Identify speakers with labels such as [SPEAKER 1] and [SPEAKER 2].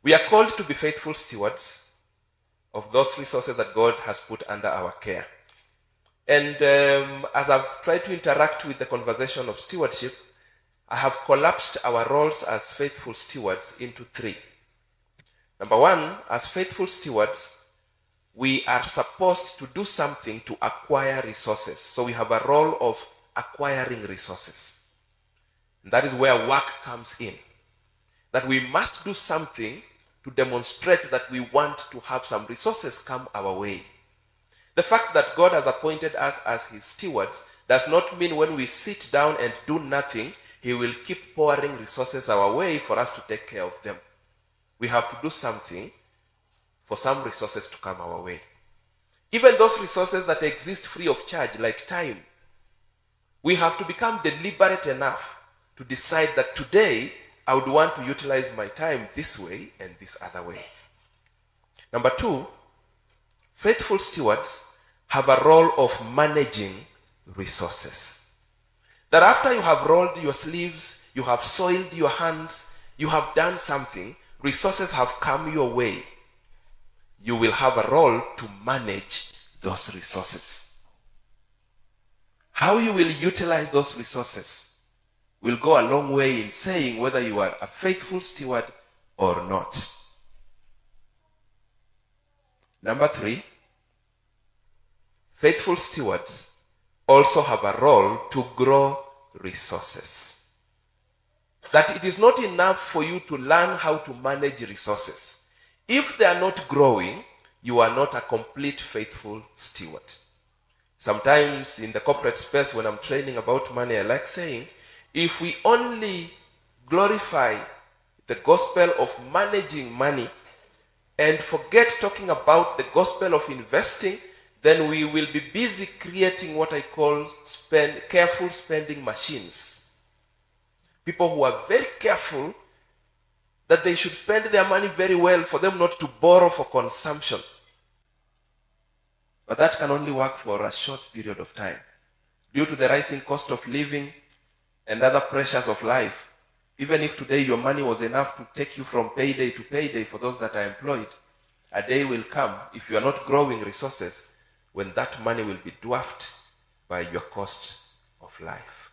[SPEAKER 1] We are called to be faithful stewards of those resources that God has put under our care. And as I've tried to interact with the conversation of stewardship, I have collapsed our roles as faithful stewards into three. Number one, as faithful stewards, we are supposed to do something to acquire resources. So we have a role of acquiring resources. And that is where work comes in. That we must do something to demonstrate that we want to have some resources come our way. The fact that God has appointed us as his stewards does not mean when we sit down and do nothing, he will keep pouring resources our way for us to take care of them. We have to do something for some resources to come our way. Even those resources that exist free of charge, like time, we have to become deliberate enough to decide that today I would want to utilize my time this way and this other way. Number two, faithful stewards have a role of managing resources. That after you have rolled your sleeves, you have soiled your hands, you have done something, resources have come your way. You will have a role to manage those resources. How you will utilize those resources will go a long way in saying whether you are a faithful steward or not. Number three, faithful stewards also have a role to grow resources. That it is not enough for you to learn how to manage resources. If they are not growing, you are not a complete faithful steward. Sometimes in the corporate space when I'm training about money, I like saying, if we only glorify the gospel of managing money and forget talking about the gospel of investing, then we will be busy creating what I call careful spending machines. People who are very careful that they should spend their money very well for them not to borrow for consumption. But that can only work for a short period of time. Due to the rising cost of living and other pressures of life, even if today your money was enough to take you from payday to payday for those that are employed, a day will come, if you are not growing resources, when that money will be dwarfed by your cost of life.